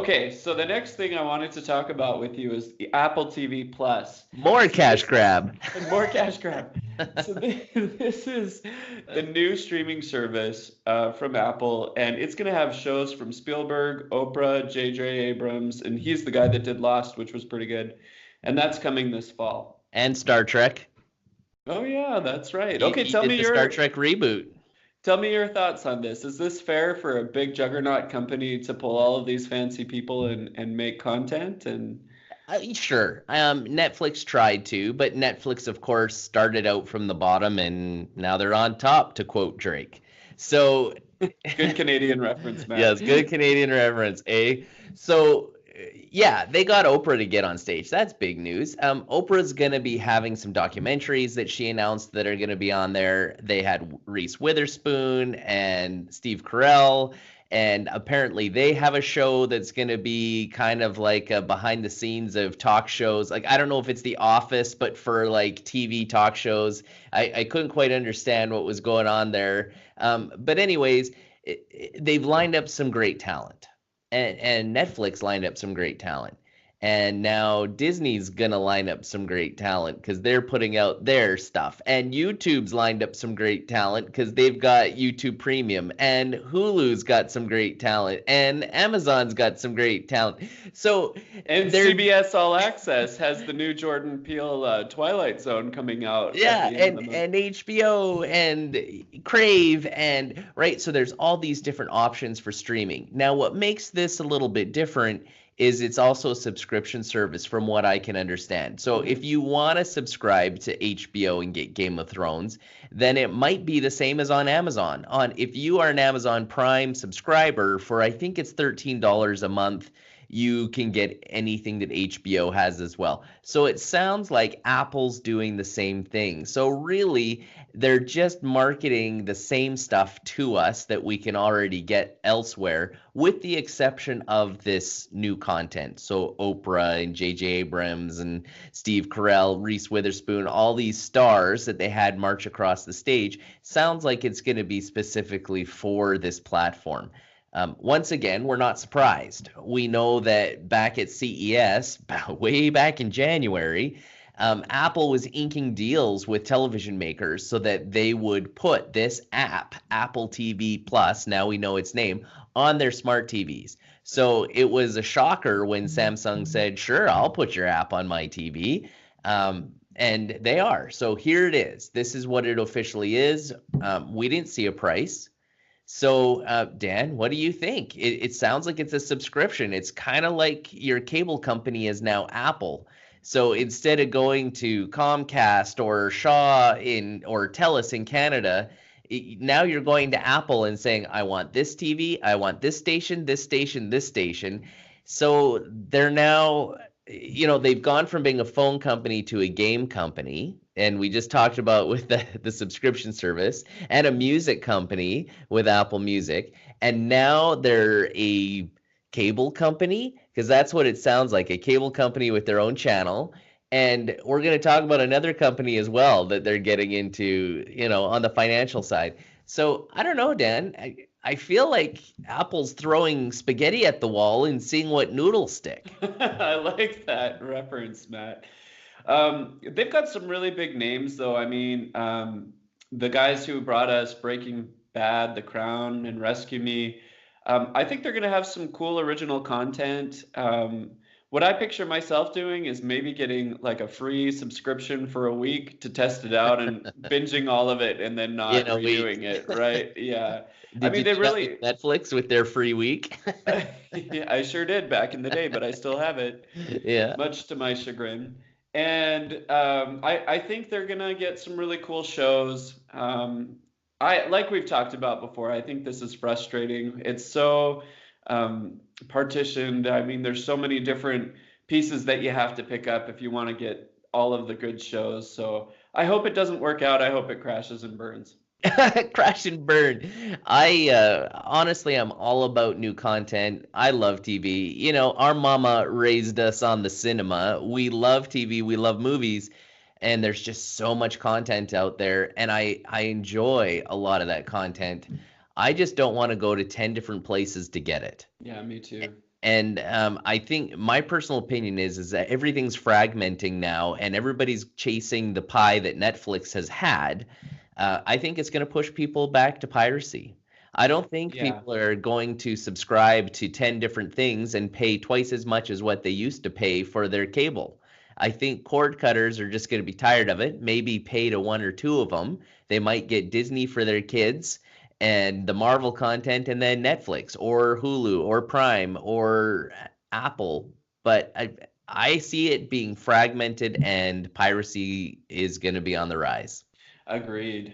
Okay, so the next thing I wanted to talk about with you is the Apple TV Plus. More So cash this grab. more cash grab. So this is the new streaming service from Apple, and it's going to have shows from Spielberg, Oprah, J.J. Abrams, and he's the guy that did Lost, which was pretty good. And that's coming this fall. And Star Trek. Oh yeah, that's right. He, Okay, he did the Star Trek reboot. tell me your thoughts on this. Is this fair for a big juggernaut company to pull all of these fancy people and make content? And Sure. Netflix tried to, but Netflix, of course, started out from the bottom and now they're on top, to quote Drake. So, good Canadian reference, Matt. yes, good Canadian reference, eh? So, yeah, they got Oprah to get on stage. That's big news. Oprah's going to be having some documentaries that she announced that are going to be on there. They had Reese Witherspoon and Steve Carell. And apparently they have a show that's going to be kind of like a behind the scenes of talk shows. Like, I don't know if it's The Office, but for like TV talk shows. I couldn't quite understand what was going on there. But anyways, they've lined up some great talent. And Netflix lined up some great talent. And now Disney's going to line up some great talent because they're putting out their stuff. And YouTube's lined up some great talent because they've got YouTube Premium. And Hulu's got some great talent. And Amazon's got some great talent. So, and CBS All Access has the new Jordan Peele Twilight Zone coming out. Yeah, and HBO and Crave and right. So there's all these different options for streaming. Now, what makes this a little bit different is it's also a subscription service from what I can understand. So if you want to subscribe to HBO and get Game of Thrones, then it might be the same as on Amazon. If you are an Amazon Prime subscriber for, I think it's $13 a month, you can get anything that HBO has as well. So it sounds like Apple's doing the same thing. So really, they're just marketing the same stuff to us that we can already get elsewhere, with the exception of this new content. So Oprah and J.J. Abrams and Steve Carell, Reese Witherspoon, all these stars that they had march across the stage, sounds like it's going to be specifically for this platform. Once again, we're not surprised. We know that back at CES, way back in January, Apple was inking deals with television makers so that they would put this app, Apple TV Plus, now we know its name, on their smart TVs. So it was a shocker when Samsung said, sure, I'll put your app on my TV. And they are. So here it is. This is what it officially is. We didn't see a price. So, Dan, what do you think? It sounds like it's a subscription. It's kind of like your cable company is now Apple. So instead of going to Comcast or Shaw or TELUS in Canada, now you're going to Apple and saying, I want this TV, I want this station, this station, this station. So they're now, they've gone from being a phone company to a game company. And we just talked about with the subscription service, and a music company with Apple Music. And now they're a cable company, because that's what it sounds like, a cable company with their own channel. And we're going to talk about another company as well that they're getting into, on the financial side. So I don't know, Dan. I feel like Apple's throwing spaghetti at the wall and seeing what noodles stick. I like that reference, Matt. They've got some really big names, though. I mean, the guys who brought us Breaking Bad, The Crown, and Rescue Me, I think they're going to have some cool original content. What I picture myself doing is maybe getting like a free subscription for a week to test it out and binging all of it and then not redoing it, right? Yeah. They really Netflix with their free week. Yeah, I sure did back in the day, but I still have it. Yeah. Much to my chagrin. And I think they're gonna get some really cool shows. Like we've talked about before, I think this is frustrating. It's so partitioned. I mean, there's so many different pieces that you have to pick up if you want to get all of the good shows. So I hope it doesn't work out. I hope it crashes and burns. Crash and burn. Honestly, I'm all about new content. I love TV. Our mama raised us on the cinema. We love TV. We love movies. And there's just so much content out there. And I enjoy a lot of that content. I just don't want to go to 10 different places to get it. Yeah, me too. And I think my personal opinion is that everything's fragmenting now, and everybody's chasing the pie that Netflix has had. I think it's going to push people back to piracy. I don't think Yeah, people are going to subscribe to 10 different things and pay twice as much as what they used to pay for their cable. I think cord cutters are just going to be tired of it, maybe pay to one or two of them. They might get Disney for their kids and the Marvel content, and then Netflix or Hulu or Prime or Apple. But I see it being fragmented, and piracy is going to be on the rise. agreed.